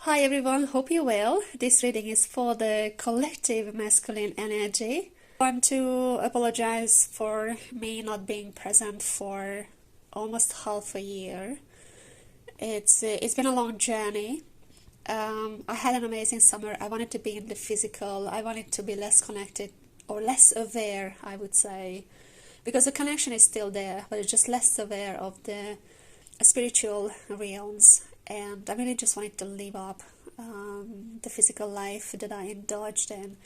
Hi everyone, hope you're well. This reading is for the collective masculine energy. I want to apologize for me not being present for almost half a year. It's been a long journey. I had an amazing summer. I wanted to be in the physical. I wanted to be less connected or less aware, I would say, because the connection is still there, but it's just less aware of the spiritual realms. And I really just wanted to live up the physical life that I indulged in.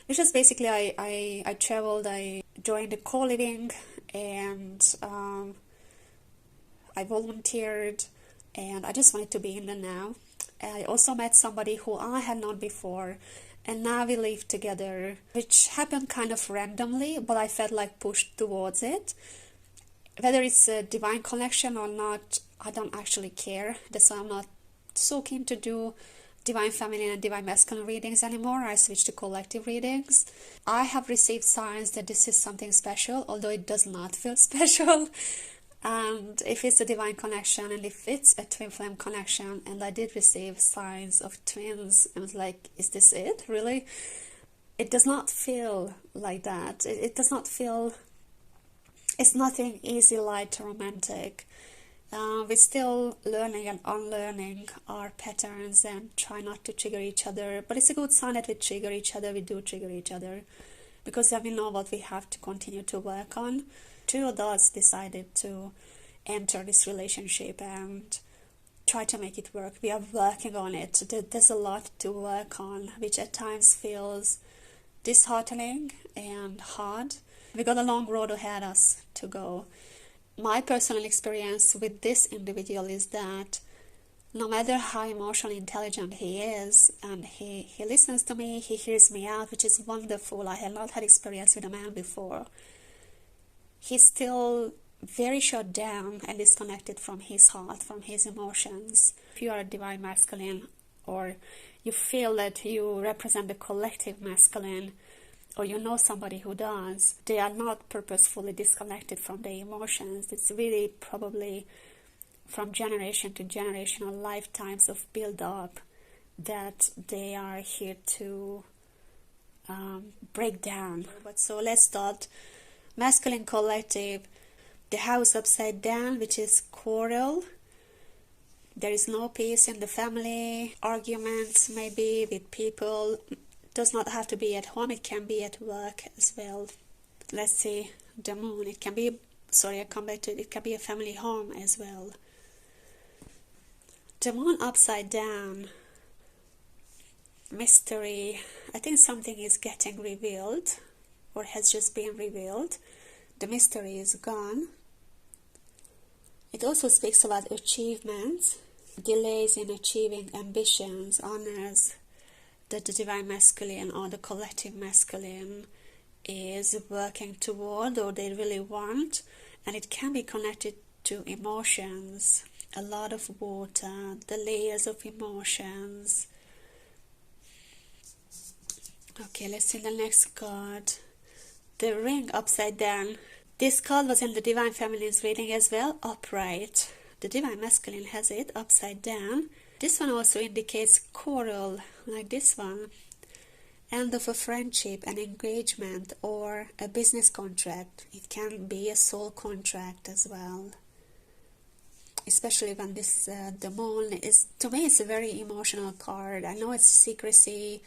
Which is basically, I traveled, I joined the co-living, and I volunteered, and I just wanted to be in the now. I also met somebody who I had known before, and now we live together, which happened kind of randomly, but I felt like pushed towards it. Whether it's a divine connection or not, I don't actually care. That's why I'm not so keen to do divine feminine and divine masculine readings anymore. I switched to collective readings. I have received signs that this is something special, although it does not feel special. And if it's a divine connection and if it's a twin flame connection, and I did receive signs of twins, I was like, is this it? Really? It does not feel like that. It does not feel... It's nothing easy, light, romantic. We're still learning and unlearning our patterns and try not to trigger each other. But it's a good sign that we trigger each other, we do trigger each other. Because then we know what we have to continue to work on. Two adults decided to enter this relationship and try to make it work. We are working on it. There's a lot to work on, which at times feels disheartening and hard. We got a long road ahead of us to go. My personal experience with this individual is that no matter how emotionally intelligent he is, and he listens to me, he hears me out, which is wonderful. I have not had experience with a man before. He's still very shut down and disconnected from his heart, from his emotions. If you are a divine masculine, or you feel that you represent the collective masculine, or you know somebody who does, they are not purposefully disconnected from their emotions. It's really probably from generation to generation or lifetimes of build-up that they are here to break down. But so let's start. Masculine collective, the house upside down, which is quarrel. There is no peace in the family, arguments maybe with people. Does not have to be at home, it can be at work as well. Let's see, the moon, it can be, sorry, I come back to it, it can be a family home as well. The moon upside down, mystery. I think something is getting revealed, or has just been revealed. The mystery is gone. It also speaks about achievements, delays in achieving ambitions, honors, that the divine masculine or the collective masculine is working toward, or they really want, and it can be connected to emotions, a lot of water, the layers of emotions. Okay, let's see the next card. The ring upside down. This card was in the divine feminine's reading as well, upright. The divine masculine has it upside down. This one also indicates quarrel, like this one. End of a friendship, an engagement, or a business contract. It can be a soul contract as well. Especially when this, the moon is, to me it's a very emotional card. I know it's secrecy,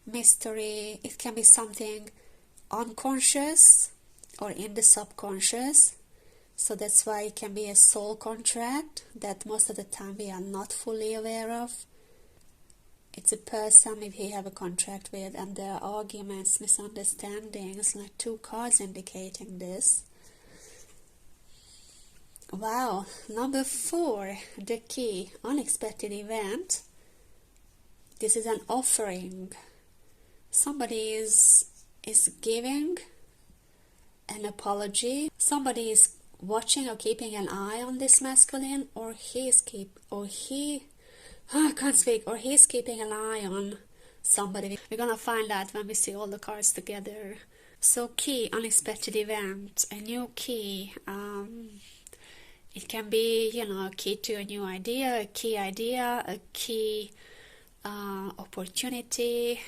mystery. It can be something unconscious or in the subconscious. So that's why it can be a soul contract that most of the time we are not fully aware of. It's a person if you have a contract with, and there are arguments, misunderstandings, like two cards indicating this. Wow, number 4, the key, unexpected event. This is an offering. Somebody is giving an apology. Somebody is watching or keeping an eye on this masculine, or he's keeping an eye on somebody. We're gonna find out when we see all the cards together. So key, unexpected event, a new key. It can be, a key to a new idea, a key opportunity,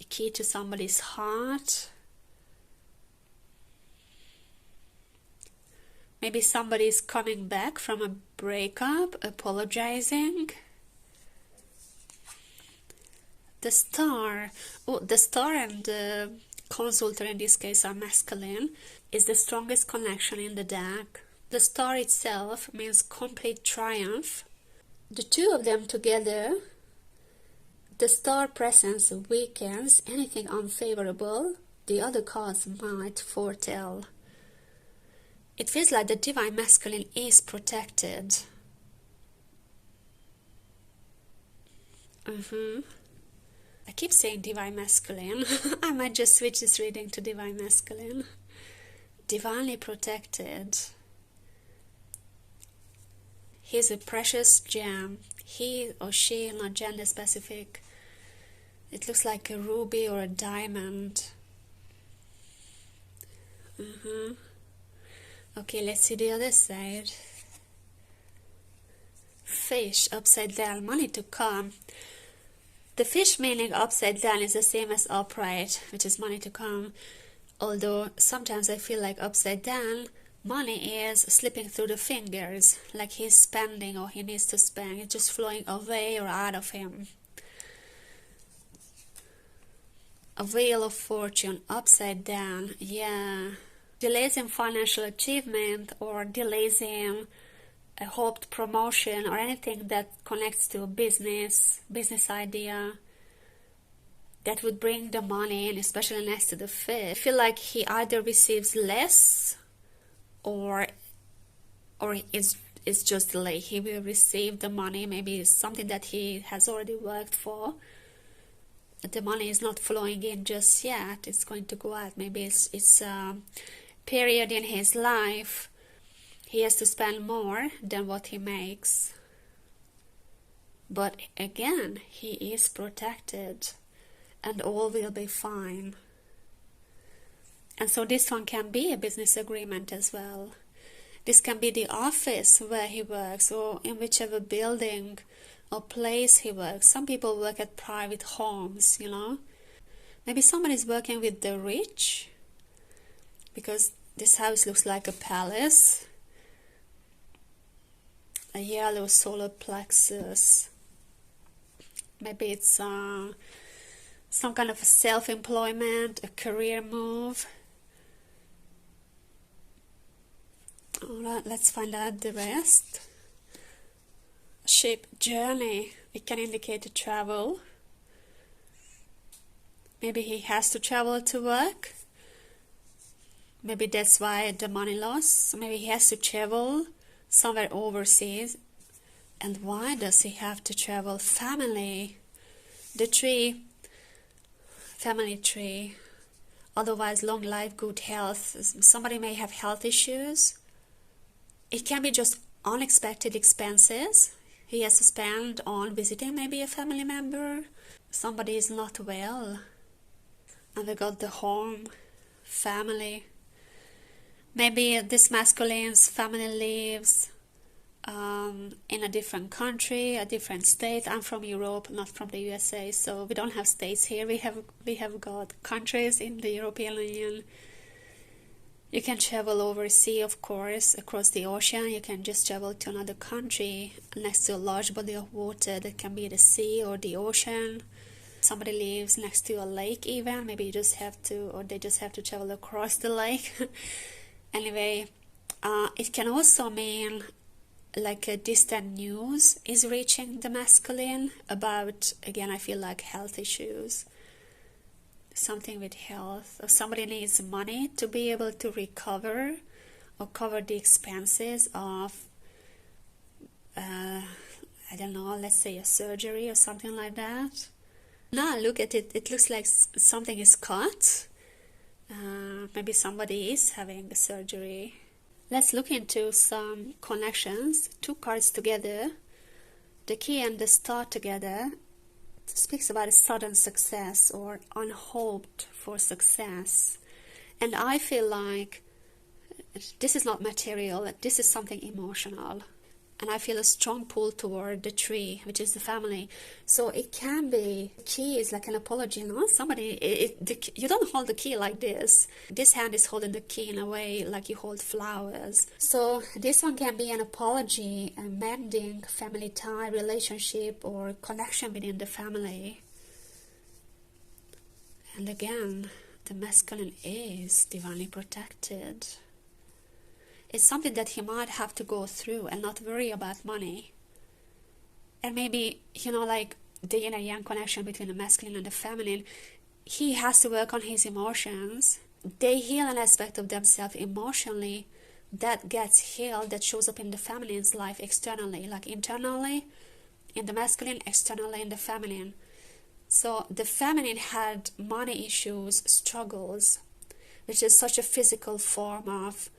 key to somebody's heart. Maybe somebody is coming back from a breakup, apologizing. The star, the star and the consultant in this case are masculine, is the strongest connection in the deck. The star itself means complete triumph. The two of them together, the star presence weakens anything unfavorable the other cards might foretell. It feels like the divine masculine is protected. I keep saying divine masculine. I might just switch this reading to divine masculine. Divinely protected. He's a precious gem. He or she, not gender specific. It looks like a ruby or a diamond. Okay, let's see the other side. Fish, upside down, money to come. The fish meaning upside down is the same as upright, which is money to come. Although sometimes I feel like upside down, money is slipping through the fingers, like he's spending or he needs to spend. It's just flowing away or out of him. A wheel of fortune, upside down, yeah. Delays in financial achievement or delays in a hoped promotion or anything that connects to a business idea that would bring the money in, especially next to the fish. I feel like he either receives less or it's just delayed. He will receive the money, maybe it's something that he has already worked for. The money is not flowing in just yet. It's going to go out. Maybe it's a period in his life he has to spend more than what he makes. But again, he is protected and all will be fine. And so this one can be a business agreement as well. This can be the office where he works or in whichever building or place he works. Some people work at private homes, you know. Maybe somebody's working with the rich because this house looks like a palace. A yellow solar plexus. Maybe it's some kind of self-employment, a career move. Alright, let's find out the rest. Ship, journey. It can indicate a travel. Maybe he has to travel to work. Maybe that's why the money loss. Maybe he has to travel somewhere overseas. And why does he have to travel? Family. The tree. Family tree. Otherwise, long life, good health. Somebody may have health issues. It can be just unexpected expenses he has to spend on visiting maybe a family member. Somebody is not well. And we got the home, family. Maybe this masculine's family lives in a different country, a different state. I'm from Europe, not from the USA, so we don't have states here. We have got countries in the European Union. You can travel overseas, of course, across the ocean. You can just travel to another country next to a large body of water. That can be the sea or the ocean. Somebody lives next to a lake even. Maybe you just have to, or they just have to travel across the lake. Anyway, it can also mean like a distant news is reaching the masculine about, again, I feel like health issues. Something with health, or somebody needs money to be able to recover or cover the expenses of I don't know, let's say a surgery or something like that. Now look at it, it looks like something is cut. Maybe somebody is having a surgery. Let's look into some connections. Two cards together, the key and the star together, speaks about a sudden success or unhoped for success. And I feel like this is not material, this is something emotional. and I feel a strong pull toward the tree, which is the family. So it can be, key is like an apology, somebody, you don't hold the key like this hand is holding the key in a way like you hold flowers. So this one can be an apology, a mending family tie, relationship, or connection within the family. And again, the masculine is divinely protected. It's something that he might have to go through and not worry about money. And maybe, like the yin and yang connection between the masculine and the feminine, he has to work on his emotions. They heal an aspect of themselves emotionally that gets healed, that shows up in the feminine's life externally, like internally in the masculine, externally in the feminine. So the feminine had money issues, struggles, which is such a physical form of,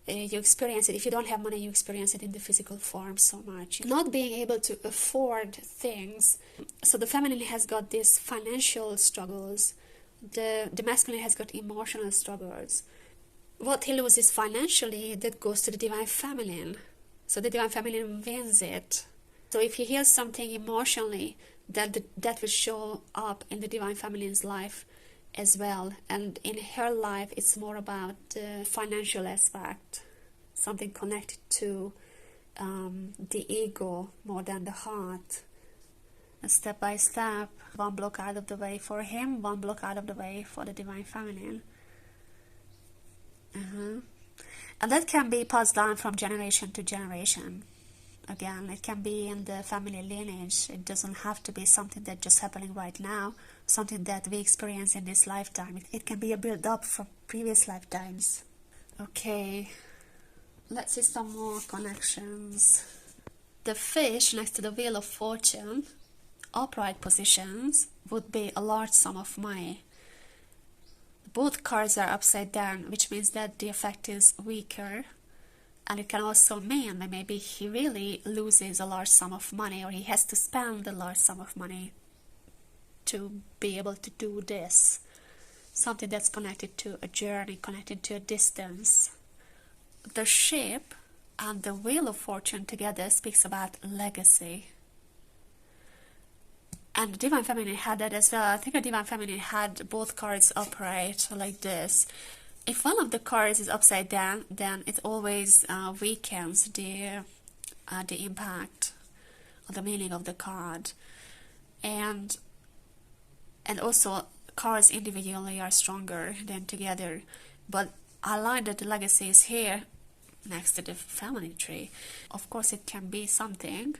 you experience it. If you don't have money, you experience it in the physical form so much. Not being able to afford things. So the feminine has got these financial struggles. The masculine has got emotional struggles. What he loses financially, that goes to the divine feminine. So the divine feminine wins it. So if he heals something emotionally, that will show up in the divine feminine's life as well. And in her life, it's more about the financial aspect, something connected to the ego more than the heart. And step by step, one block out of the way for him, one block out of the way for the divine feminine. And that can be passed down from generation to generation. Again, it can be in the family lineage. It doesn't have to be something that's just happening right now, something that we experience in this lifetime. It can be a build-up from previous lifetimes. Okay, let's see some more connections. The fish next to the Wheel of Fortune, upright positions, would be a large sum of money. Both cards are upside down, which means that the effect is weaker. And it can also mean that maybe he really loses a large sum of money, or he has to spend a large sum of money to be able to do this. Something that's connected to a journey, connected to a distance. The ship and the Wheel of Fortune together speaks about legacy. And the Divine Feminine had that as well. I think the Divine Feminine had both cards upright like this. If one of the cards is upside down, then it always weakens the impact or the meaning of the card. And also cards individually are stronger than together. But I like that the legacy is here next to the family tree. Of course, it can be something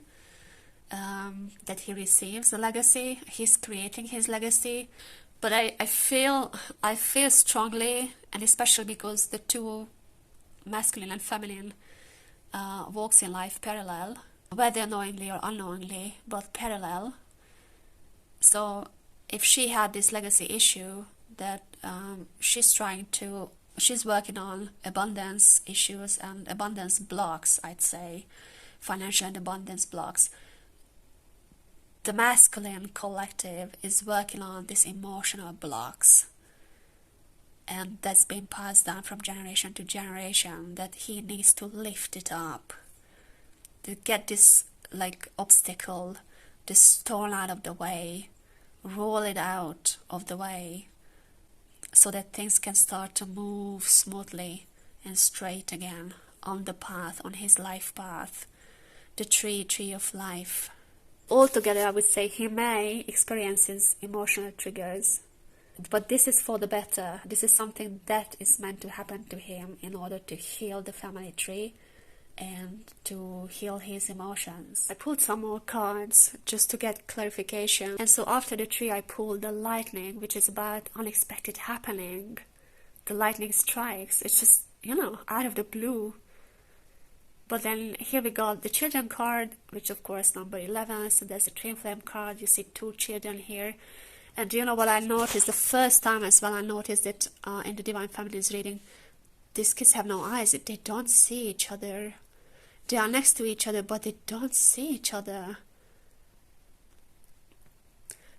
that he receives, the legacy. He's creating his legacy. But I feel strongly, and especially because the two, masculine and feminine, walks in life parallel, whether knowingly or unknowingly, but parallel. So if she had this legacy issue that she's working on abundance issues and abundance blocks, I'd say, financial and abundance blocks. The masculine collective is working on these emotional blocks, and that's been passed down from generation to generation, that he needs to lift it up, to get this obstacle, this stone out of the way, roll it out of the way, so that things can start to move smoothly and straight again on the path, on his life path, the tree of life. Altogether, I would say he may experience emotional triggers, but this is for the better. This is something that is meant to happen to him in order to heal the family tree and to heal his emotions. I pulled some more cards just to get clarification. And so after the tree, I pulled the lightning, which is about unexpected happening. The lightning strikes. It's just, out of the blue. But then here we got the children card, which of course number 11, so there's a twin flame card. You see two children here. And do you know what I noticed? The first time as well I noticed that in the Divine Feminine's reading, these kids have no eyes. They don't see each other. They are next to each other, but they don't see each other.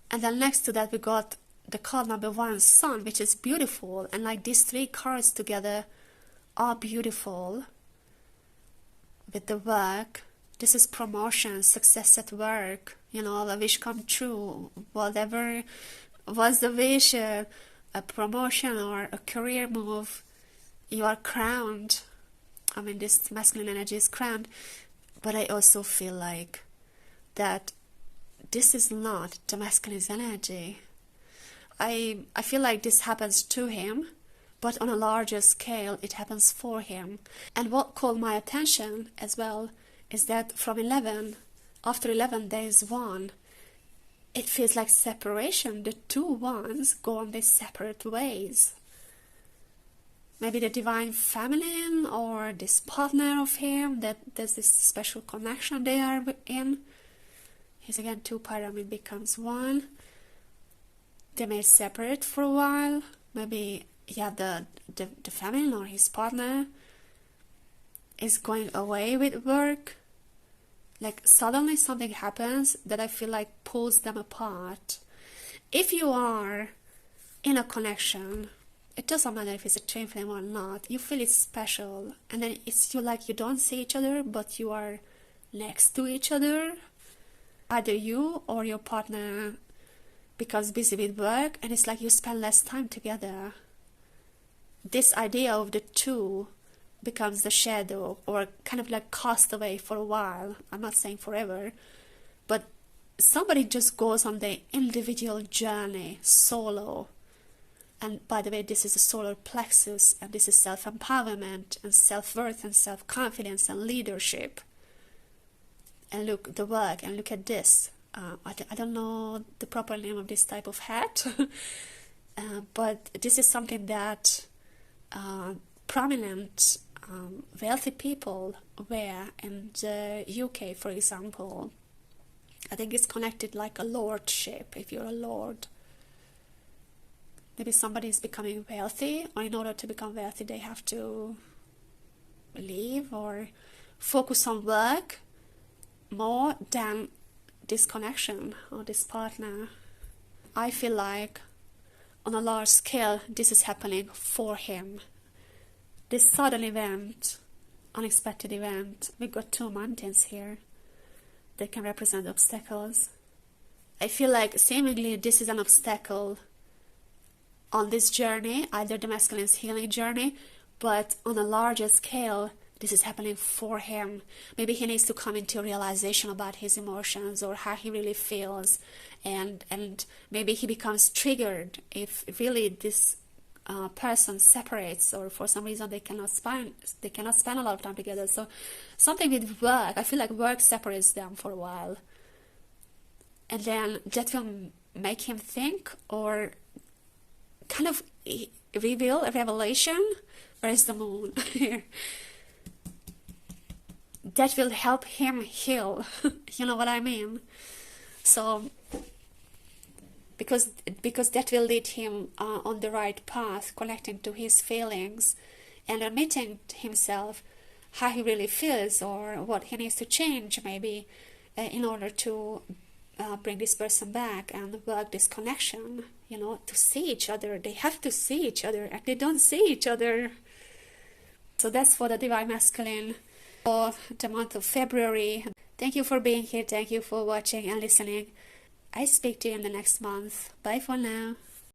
And then next to that we got the card number 1, Sun, which is beautiful. And these three cards together are beautiful. With the work, This is promotion, success at work, a wish come true. Whatever was the wish, a promotion or a career move, you are crowned. I mean, this masculine energy is crowned. But I also feel like that this is not the masculine energy. I feel like this happens to him, but on a larger scale, it happens for him. And what called my attention as well is that from after 11 days one, it feels like separation. The two ones go on their separate ways. Maybe the divine feminine or this partner of him, that there's this special connection they are in. He's again two pyramid becomes one. They may separate for a while. Maybe the feminine or his partner is going away with work. Like suddenly something happens that I feel like pulls them apart. If you are in a connection, it doesn't matter if it's a twin flame or not, you feel it's special, and then it's you don't see each other, but you are next to each other. Either you or your partner becomes busy with work, and it's like you spend less time together. This idea of the two becomes the shadow, or kind of like cast away for a while. I'm not saying forever, but somebody just goes on their individual journey, solo. And by the way, this is the solar plexus, and this is self-empowerment and self-worth and self-confidence and leadership. And look, the work, and look at this. I don't know the proper name of this type of hat, but this is something that prominent, wealthy people wear in the UK, for example. I think it's connected like a lordship, if you're a lord. Maybe somebody is becoming wealthy, or in order to become wealthy, they have to leave or focus on work more than this connection or this partner. I feel like on a large scale, this is happening for him. This sudden event, unexpected event, we've got two mountains here that can represent obstacles. I feel like seemingly this is an obstacle on this journey, either the masculine's healing journey, but on a larger scale, this is happening for him. Maybe he needs to come into realization about his emotions or how he really feels, and maybe he becomes triggered if really this person separates, or for some reason they cannot spend a lot of time together. So something with work, I feel like work separates them for a while, and then that will make him think, or kind of reveal a revelation. Where is the moon here? That will help him heal. You know what I mean? So because that will lead him on the right path, connecting to his feelings and admitting to himself how he really feels, or what he needs to change maybe in order to bring this person back and work this connection, to see each other. They have to see each other, and they don't see each other. So that's for the Divine Masculine for the month of February. Thank you for being here. Thank you for watching and listening. I speak to you in the next month. Bye for now.